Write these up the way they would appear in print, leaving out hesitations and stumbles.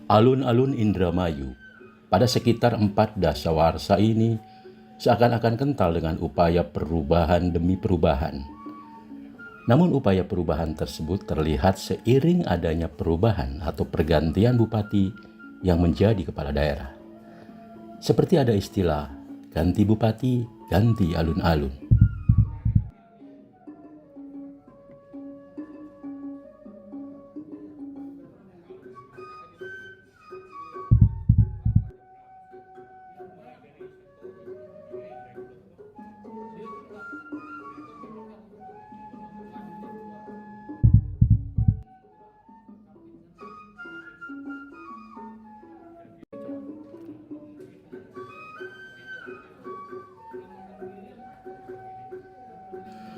Alun-alun Indramayu pada sekitar 4 dasawarsa ini seakan-akan kental dengan upaya perubahan demi perubahan. Namun upaya perubahan tersebut terlihat seiring adanya perubahan atau pergantian bupati yang menjadi kepala daerah. Seperti ada istilah, ganti bupati, ganti alun-alun.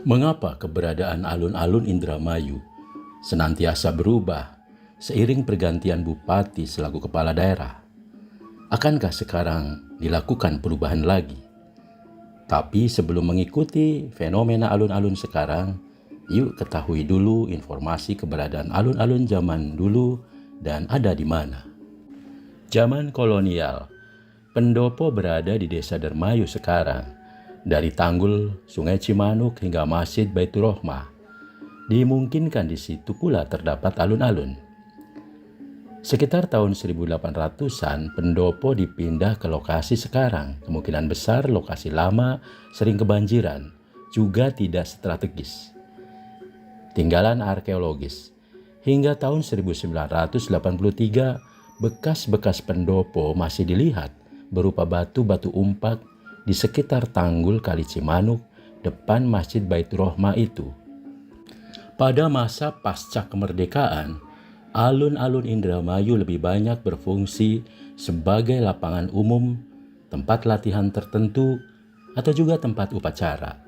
Mengapa keberadaan alun-alun Indramayu senantiasa berubah seiring pergantian bupati selaku kepala daerah? Akankah sekarang dilakukan perubahan lagi? Tapi sebelum mengikuti fenomena alun-alun sekarang, yuk ketahui dulu informasi keberadaan alun-alun zaman dulu dan ada di mana. Zaman kolonial, pendopo berada di Desa Dermayu sekarang. Dari Tanggul, Sungai Cimanuk hingga Masjid Baitur Rohmah, dimungkinkan di situ pula terdapat alun-alun. Sekitar tahun 1800-an, pendopo dipindah ke lokasi sekarang. Kemungkinan besar lokasi lama sering kebanjiran, juga tidak strategis. Tinggalan arkeologis. Hingga tahun 1983, bekas-bekas pendopo masih dilihat berupa batu-batu umpak di sekitar Tanggul Kali Cimanuk depan Masjid Baitur Rohmah itu. Pada masa pasca kemerdekaan, alun-alun Indramayu lebih banyak berfungsi sebagai lapangan umum, tempat latihan tertentu, atau juga tempat upacara.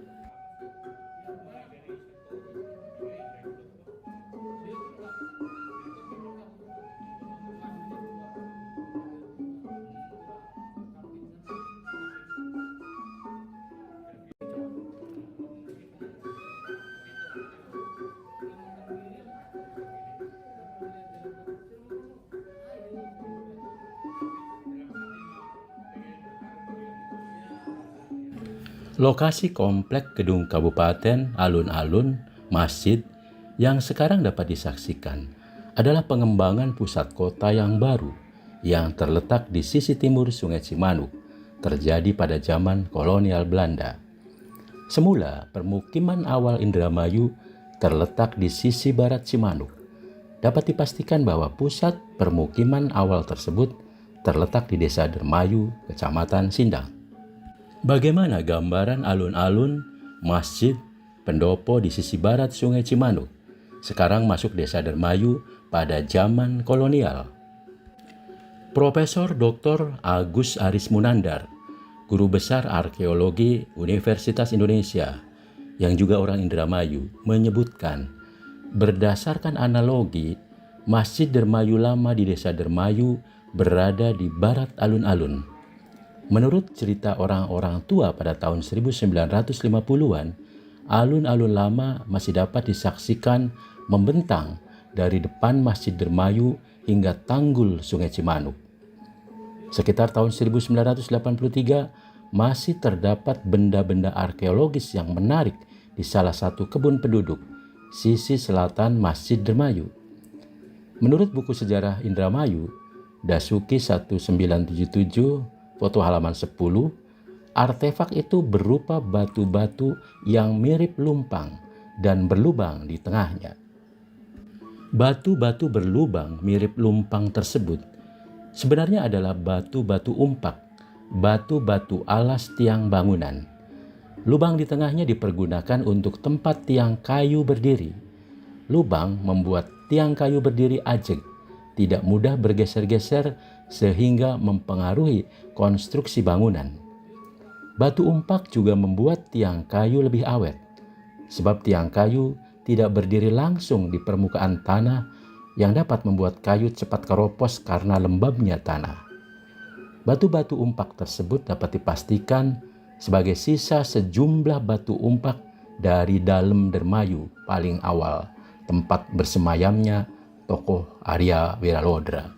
Lokasi komplek gedung kabupaten, alun-alun, masjid yang sekarang dapat disaksikan adalah pengembangan pusat kota yang baru yang terletak di sisi timur Sungai Cimanuk, terjadi pada zaman kolonial Belanda. Semula, permukiman awal Indramayu terletak di sisi barat Cimanuk. Dapat dipastikan bahwa pusat permukiman awal tersebut terletak di Desa Dermayu, Kecamatan Sindang. Bagaimana gambaran alun-alun, masjid, pendopo di sisi barat Sungai Cimanuk sekarang masuk Desa Dermayu pada zaman kolonial? Profesor Dr. Agus Aris Munandar, guru besar arkeologi Universitas Indonesia yang juga orang Indramayu, menyebutkan berdasarkan analogi, Masjid Dermayu Lama di Desa Dermayu berada di barat alun-alun. Menurut cerita orang-orang tua pada tahun 1950-an, alun-alun lama masih dapat disaksikan membentang dari depan Masjid Dermayu hingga Tanggul Sungai Cimanuk. Sekitar tahun 1983, masih terdapat benda-benda arkeologis yang menarik di salah satu kebun penduduk, sisi selatan Masjid Dermayu. Menurut buku sejarah Indramayu, Dasuki 1977, foto halaman 10, artefak itu berupa batu-batu yang mirip lumpang dan berlubang di tengahnya. Batu-batu berlubang mirip lumpang tersebut sebenarnya adalah batu-batu umpak, batu-batu alas tiang bangunan. Lubang di tengahnya dipergunakan untuk tempat tiang kayu berdiri. Lubang membuat tiang kayu berdiri ajeg, tidak mudah bergeser-geser sehingga mempengaruhi konstruksi bangunan. Batu umpak juga membuat tiang kayu lebih awet, sebab tiang kayu tidak berdiri langsung di permukaan tanah yang dapat membuat kayu cepat keropos karena lembabnya tanah. Batu-batu umpak tersebut dapat dipastikan sebagai sisa sejumlah batu umpak dari dalam Dermayu paling awal, tempat bersemayamnya tokoh Arya Wiralodra.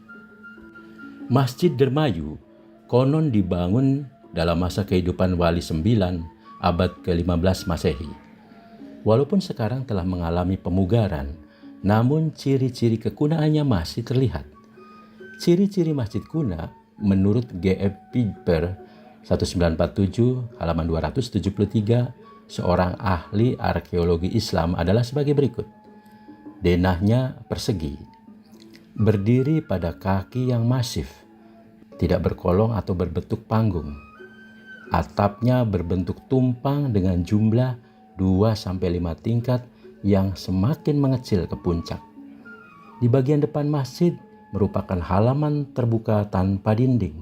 Masjid Dermayu konon dibangun dalam masa kehidupan Wali IX abad ke-15 Masehi. Walaupun sekarang telah mengalami pemugaran, namun ciri-ciri kekunaannya masih terlihat. Ciri-ciri masjid kuna menurut G.F. Piper 1947 halaman 273 seorang ahli arkeologi Islam adalah sebagai berikut. Denahnya persegi, berdiri pada kaki yang masif, tidak berkolong atau berbentuk panggung. Atapnya berbentuk tumpang dengan jumlah 2-5 tingkat yang semakin mengecil ke puncak. Di bagian depan masjid merupakan halaman terbuka tanpa dinding.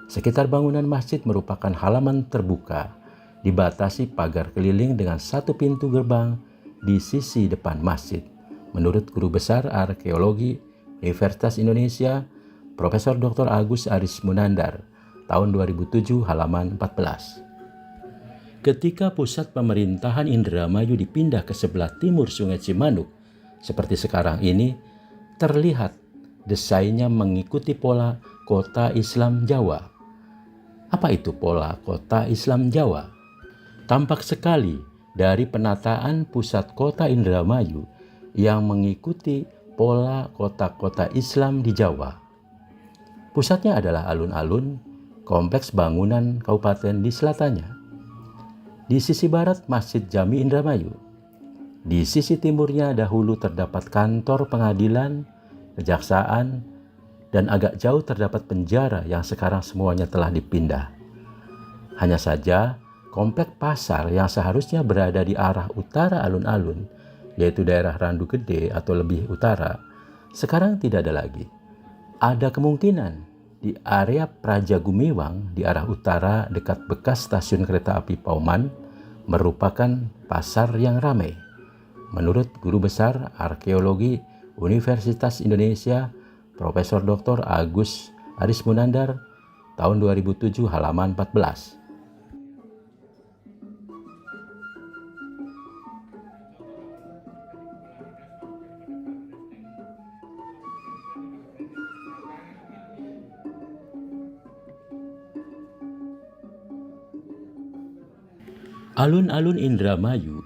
Sekitar bangunan masjid merupakan halaman terbuka, dibatasi pagar keliling dengan satu pintu gerbang di sisi depan masjid. Menurut Guru Besar Arkeologi Universitas Indonesia, Profesor Dr. Agus Aris Munandar, tahun 2007 halaman 14. Ketika pusat pemerintahan Indramayu dipindah ke sebelah timur Sungai Cimanuk, seperti sekarang ini, terlihat desainnya mengikuti pola kota Islam Jawa. Apa itu pola kota Islam Jawa? Tampak sekali dari penataan pusat kota Indramayu yang mengikuti pola kota-kota Islam di Jawa. Pusatnya adalah alun-alun, kompleks bangunan kabupaten di selatannya. Di sisi barat Masjid Jami Indramayu. Di sisi timurnya dahulu terdapat kantor pengadilan, kejaksaan, dan agak jauh terdapat penjara yang sekarang semuanya telah dipindah. Hanya saja, komplek pasar yang seharusnya berada di arah utara alun-alun, yaitu daerah Randu Gede atau lebih utara, sekarang tidak ada lagi. Ada kemungkinan di area Praja Gumiwang di arah utara dekat bekas stasiun kereta api Pauman merupakan pasar yang ramai. Menurut Guru Besar Arkeologi Universitas Indonesia, Profesor Dr. Agus Aris Munandar, tahun 2007 halaman 14. Alun-alun Indramayu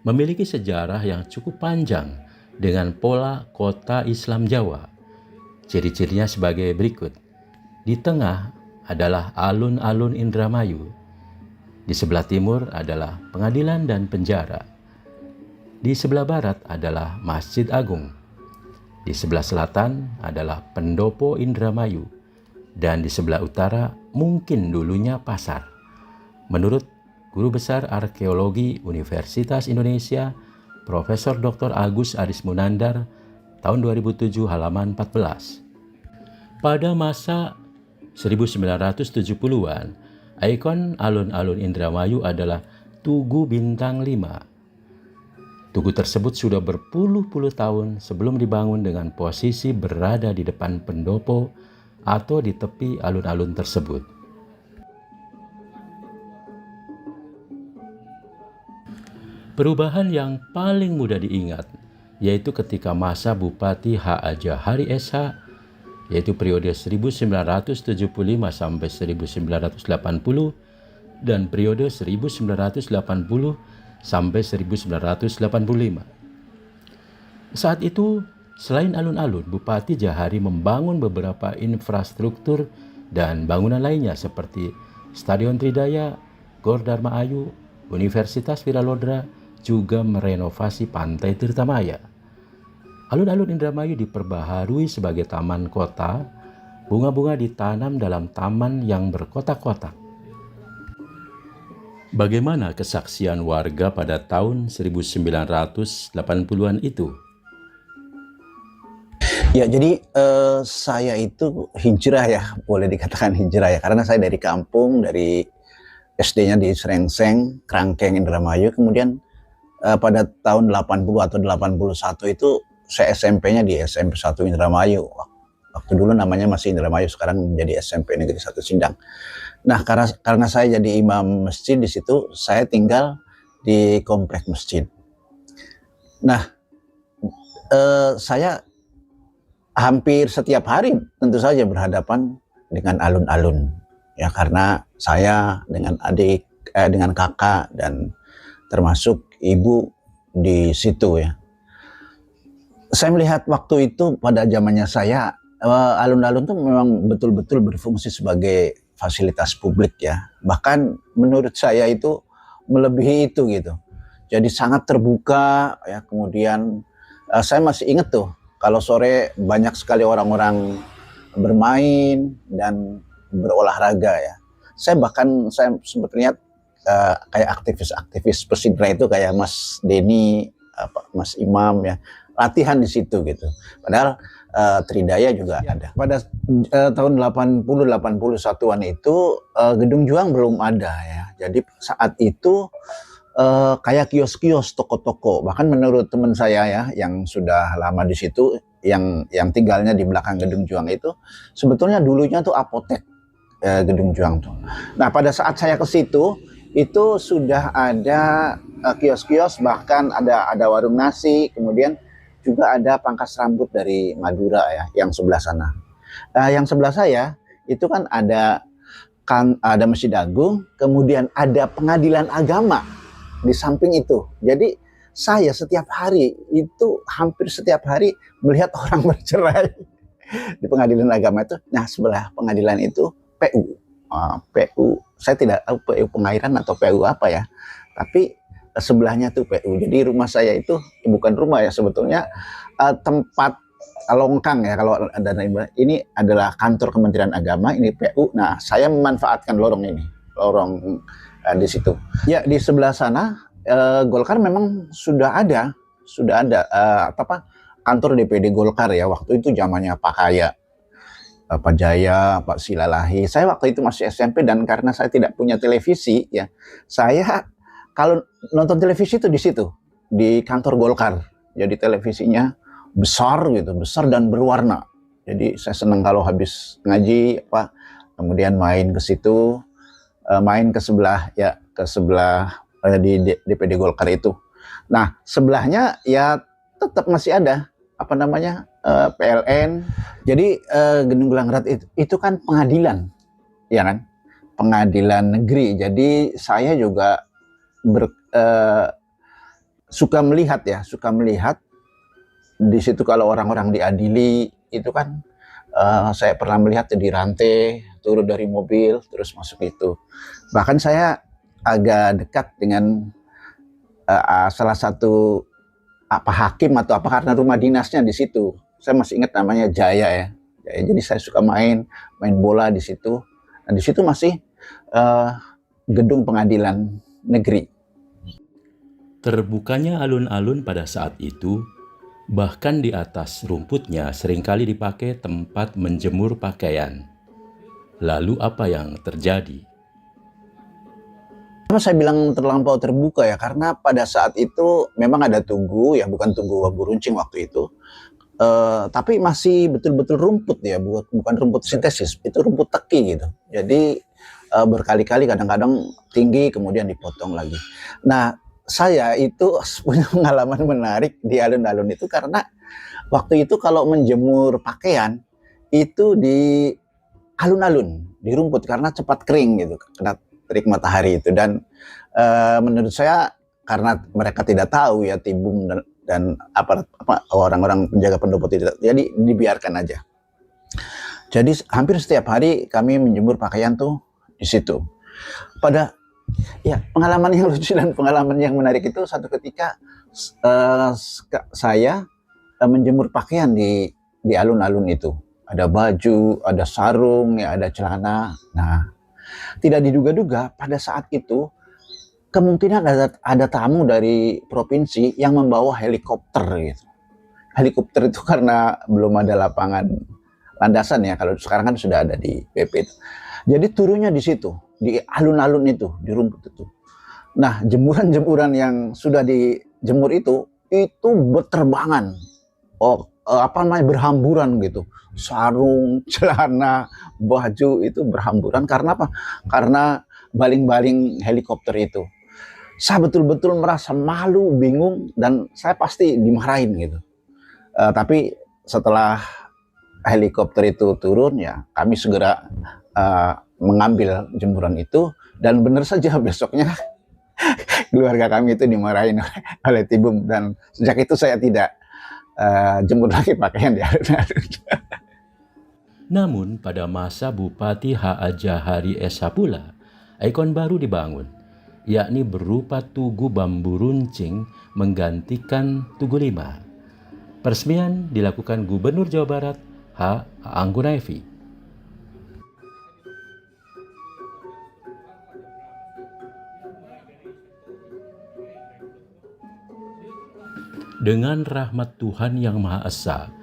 memiliki sejarah yang cukup panjang dengan pola kota Islam Jawa. Ciri-cirinya sebagai berikut. Di tengah adalah alun-alun Indramayu. Di sebelah timur adalah pengadilan dan penjara. Di sebelah barat adalah Masjid Agung. Di sebelah selatan adalah Pendopo Indramayu. Dan di sebelah utara mungkin dulunya pasar. Menurut Guru Besar Arkeologi Universitas Indonesia, Profesor Dr. Agus Aris Munandar, tahun 2007 halaman 14. Pada masa 1970-an, ikon alun-alun Indramayu adalah Tugu Bintang 5. Tugu tersebut sudah berpuluh-puluh tahun sebelum dibangun dengan posisi berada di depan pendopo atau di tepi alun-alun tersebut. Perubahan yang paling mudah diingat yaitu ketika masa Bupati H. A. Jahari SH, yaitu periode 1975 sampai 1980 dan periode 1980 sampai 1985. Saat itu, selain alun-alun, Bupati Jahari membangun beberapa infrastruktur dan bangunan lainnya seperti Stadion Tridaya, Gor Dharma Ayu, Universitas Wiralodra, juga merenovasi Pantai Tirtamaya. Alun-alun Indramayu diperbaharui sebagai taman kota, bunga-bunga ditanam dalam taman yang berkotak-kotak. Bagaimana kesaksian warga pada tahun 1980-an itu? Ya, jadi saya itu hijrah ya, boleh dikatakan hijrah ya, karena saya dari kampung, dari SD-nya di Srengseng, Krangkeng, Indramayu, kemudian pada tahun 80 atau 81 itu saya SMP-nya di SMP 1 Indramayu. Waktu dulu namanya masih Indramayu, sekarang menjadi SMP Negeri 1 Sindang. Nah, karena saya jadi imam masjid di situ, saya tinggal di komplek masjid. Nah, saya hampir setiap hari tentu saja berhadapan dengan alun-alun. Ya karena saya dengan adik, dengan kakak dan termasuk ibu di situ ya. Saya melihat waktu itu pada zamannya saya, alun-alun itu memang betul-betul berfungsi sebagai fasilitas publik ya. Bahkan menurut saya itu melebihi itu gitu. Jadi sangat terbuka ya. Kemudian saya masih ingat tuh kalau sore banyak sekali orang-orang bermain dan berolahraga ya. Saya sempat lihat kayak aktivis-aktivis pesidra itu kayak Mas Denny, Mas Imam ya, latihan di situ gitu. Padahal Tridaya juga ada. Pada tahun 80-81an itu Gedung Juang belum ada ya. Jadi saat itu kayak kios-kios, toko-toko. Bahkan menurut teman saya ya yang sudah lama di situ, yang tinggalnya di belakang Gedung Juang itu, sebetulnya dulunya tuh apotek Gedung Juang tuh. Nah pada saat saya ke situ itu sudah ada kios-kios, bahkan ada warung nasi, kemudian juga ada pangkas rambut dari Madura ya, yang sebelah sana. Yang sebelah saya itu kan ada Masjid Agung, kemudian ada pengadilan agama di samping itu. Jadi saya setiap hari itu hampir setiap hari melihat orang bercerai di pengadilan agama itu. Nah sebelah pengadilan itu PU. PU, saya tidak tahu PU Pengairan atau PU apa ya, tapi sebelahnya tuh PU. Jadi rumah saya itu bukan rumah ya sebetulnya, tempat longkang ya kalau ada ini adalah kantor Kementerian Agama, ini PU. Nah saya memanfaatkan lorong ini, lorong di situ. Ya di sebelah sana Golkar memang sudah ada kantor DPD Golkar ya, waktu itu zamannya Pak Kaya, Pak Jaya, Pak Silalahi. Saya waktu itu masih SMP dan karena saya tidak punya televisi ya, saya kalau nonton televisi itu di situ, di kantor Golkar. Jadi televisinya besar gitu, besar dan berwarna. Jadi saya senang kalau habis ngaji kemudian main ke situ, main ke sebelah di DPD Golkar itu. Nah, sebelahnya ya tetap masih ada PLN. Jadi Gedung Gelangrat itu kan pengadilan, ya kan, pengadilan negeri. Jadi saya juga suka melihat di situ kalau orang-orang diadili itu kan, saya pernah melihat di rantai turun dari mobil terus masuk itu. Bahkan saya agak dekat dengan salah satu hakim atau karena rumah dinasnya di situ. Saya masih ingat namanya Jaya ya. Jadi saya suka main bola di situ. Nah, di situ masih gedung pengadilan negeri. Terbukanya alun-alun pada saat itu, bahkan di atas rumputnya seringkali dipakai tempat menjemur pakaian. Lalu apa yang terjadi? Saya bilang terlampau terbuka ya, karena pada saat itu memang ada tugu ya, bukan tugu wabu runcing waktu itu. Tapi masih betul-betul rumput ya, bukan rumput sintesis, itu rumput teki gitu. Jadi berkali-kali kadang-kadang tinggi kemudian dipotong lagi. Nah saya itu punya pengalaman menarik di alun-alun itu, karena waktu itu kalau menjemur pakaian itu di alun-alun, di rumput, karena cepat kering gitu, kena terik matahari itu. Dan menurut saya karena mereka tidak tahu ya, Tibum dan orang-orang penjaga pendopo tidak, jadi dibiarkan aja. Jadi hampir setiap hari kami menjemur pakaian tuh di situ. Pengalaman yang lucu dan pengalaman yang menarik itu, satu ketika saya menjemur pakaian di alun-alun itu. Ada baju, ada sarung, ya ada celana. Nah, tidak diduga-duga pada saat itu kemungkinan ada tamu dari provinsi yang membawa helikopter gitu. Helikopter itu karena belum ada lapangan landasan ya, kalau sekarang kan sudah ada di PP itu. Jadi turunnya di situ, di alun-alun itu, di rumput itu. Nah, jemuran-jemuran yang sudah dijemur itu berterbangan. Berhamburan gitu. Sarung, celana, baju itu berhamburan. Karena apa? Karena baling-baling helikopter itu. Saya betul-betul merasa malu, bingung, dan saya pasti dimarahin gitu. Tapi setelah helikopter itu turun, ya kami segera mengambil jemuran itu, dan benar saja besoknya keluarga kami itu dimarahin oleh Tibum, dan sejak itu saya tidak jemur lagi pakaian di alun-alun. Namun pada masa Bupati H.A. Jahari Esa pula, ikon baru dibangun, yakni berupa Tugu Bambu Runcing menggantikan Tugu Lima. Peresmian dilakukan Gubernur Jawa Barat H. Anggunaifi. Dengan rahmat Tuhan Yang Maha Esa,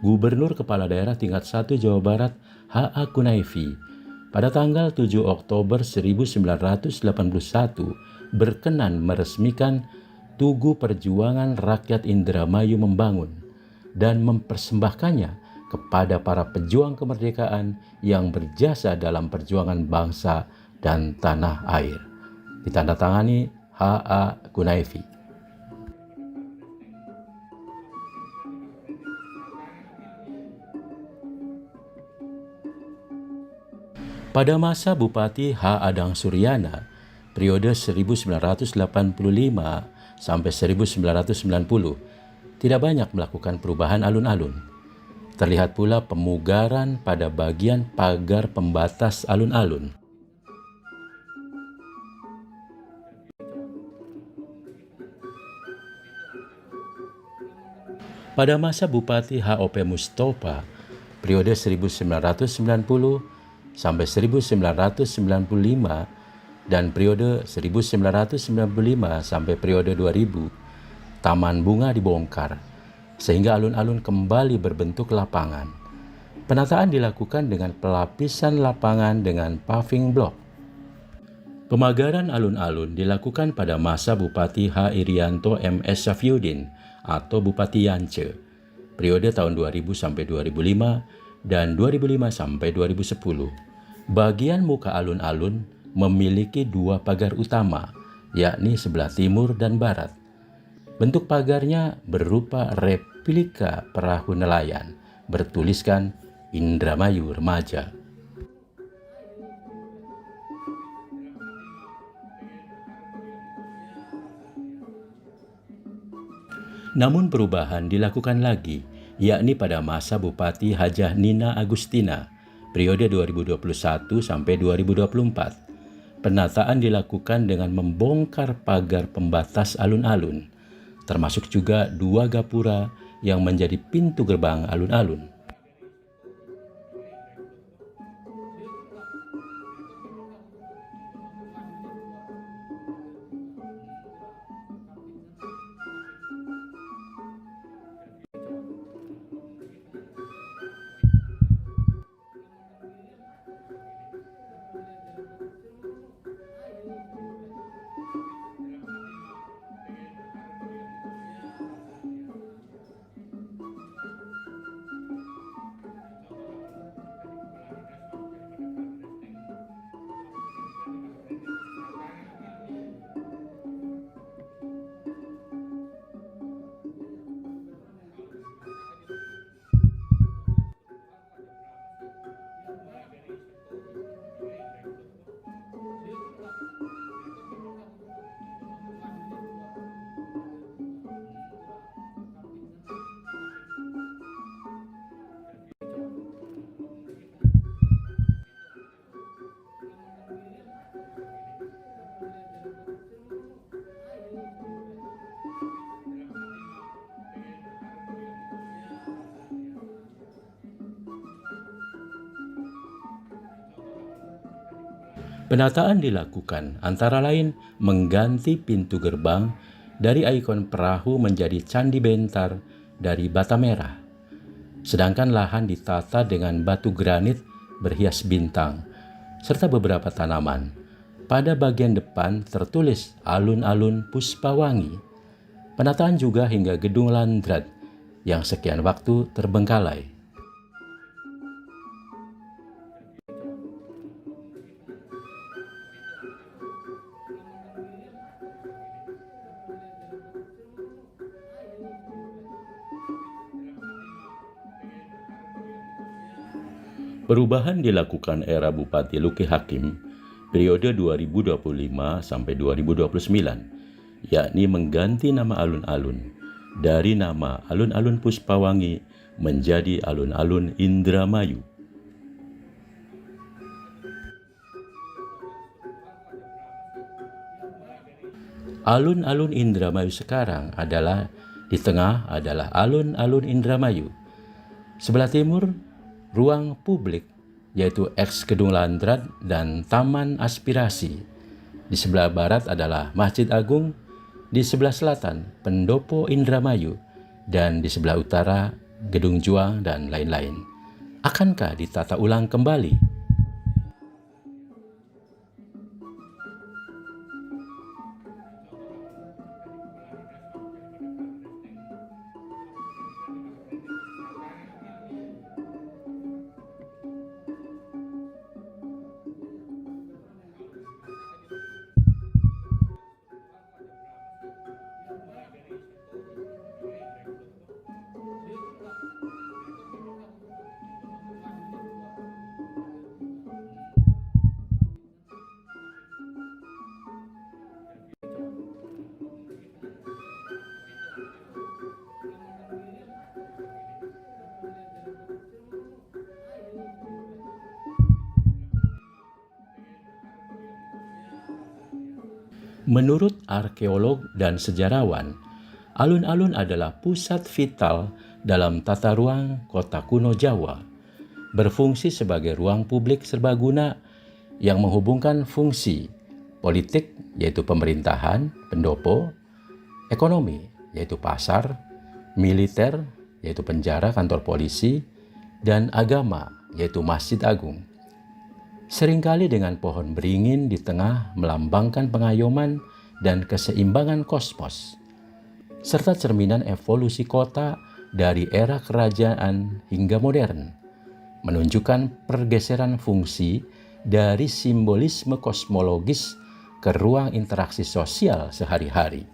Gubernur Kepala Daerah tingkat 1 Jawa Barat H.A. Kunaifi pada tanggal 7 Oktober 1981 berkenan meresmikan Tugu Perjuangan Rakyat Indramayu Membangun dan mempersembahkannya kepada para pejuang kemerdekaan yang berjasa dalam perjuangan bangsa dan tanah air. Ditandatangani H.A. Kunaifi. Pada masa Bupati H. Adang Suryana, periode 1985 sampai 1990, tidak banyak melakukan perubahan alun-alun. Terlihat pula pemugaran pada bagian pagar pembatas alun-alun. Pada masa Bupati H.O.P. Mustofa, periode 1990 sampai 1995 dan periode 1995 sampai periode 2000, Taman Bunga dibongkar sehingga alun-alun kembali berbentuk lapangan. Penataan dilakukan dengan pelapisan lapangan dengan paving block. Pemagaran alun-alun dilakukan pada masa Bupati H. Irianto M.S. Syafyudin atau Bupati Yance, periode tahun 2000 sampai 2005 dan 2005 sampai 2010. Bagian muka alun-alun memiliki 2 pagar utama, yakni sebelah timur dan barat. Bentuk pagarnya berupa replika perahu nelayan, bertuliskan Indramayu Remaja. Namun perubahan dilakukan lagi, yakni pada masa Bupati Hajah Nina Agustina, periode 2021 sampai 2024. Penataan dilakukan dengan membongkar pagar pembatas alun-alun, termasuk juga 2 gapura yang menjadi pintu gerbang alun-alun. Penataan dilakukan antara lain mengganti pintu gerbang dari ikon perahu menjadi candi bentar dari bata merah. Sedangkan lahan ditata dengan batu granit berhias bintang, serta beberapa tanaman. Pada bagian depan tertulis alun-alun Puspawangi. Penataan juga hingga gedung Landrat yang sekian waktu terbengkalai. Perubahan dilakukan era Bupati Luki Hakim periode 2025 sampai 2029, yakni mengganti nama alun-alun dari nama Alun-Alun Puspawangi menjadi Alun-Alun Indramayu. Alun-alun Indramayu sekarang adalah di tengah adalah Alun-Alun Indramayu. Sebelah timur ruang publik yaitu eks Gedung Landrat dan Taman Aspirasi. Di sebelah barat adalah Masjid Agung, di sebelah selatan Pendopo Indramayu, dan di sebelah utara Gedung Juang dan lain-lain. Akankah ditata ulang kembali? Menurut arkeolog dan sejarawan, alun-alun adalah pusat vital dalam tata ruang kota kuno Jawa, berfungsi sebagai ruang publik serbaguna yang menghubungkan fungsi politik yaitu pemerintahan, pendopo, ekonomi yaitu pasar, militer yaitu penjara kantor polisi, dan agama yaitu Masjid Agung. Seringkali dengan pohon beringin di tengah melambangkan pengayoman dan keseimbangan kosmos, serta cerminan evolusi kota dari era kerajaan hingga modern, menunjukkan pergeseran fungsi dari simbolisme kosmologis ke ruang interaksi sosial sehari-hari.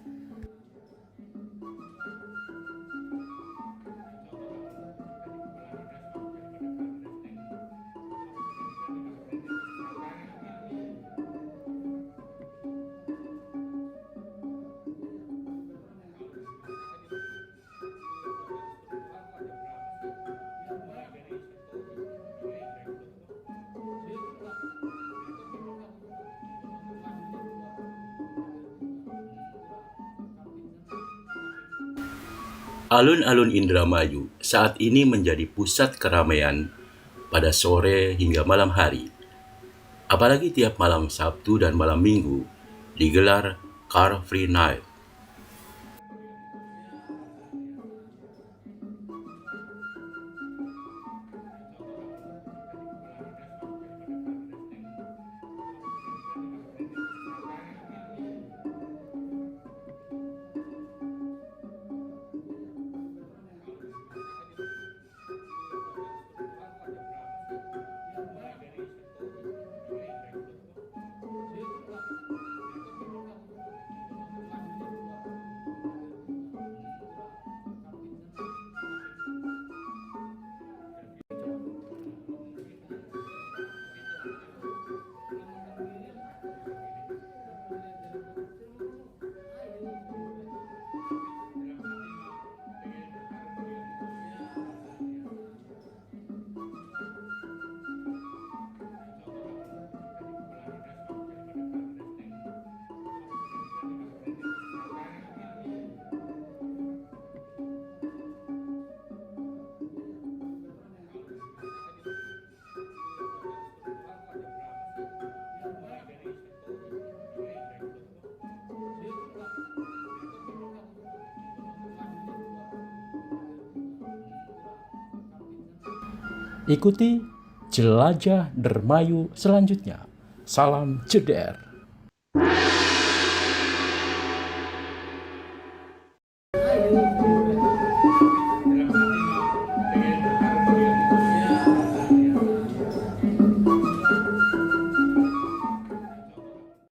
Alun-alun Indramayu saat ini menjadi pusat keramaian pada sore hingga malam hari. Apalagi tiap malam Sabtu dan malam Minggu digelar Car Free Night. Ikuti jelajah Dermayu selanjutnya. Salam jeder.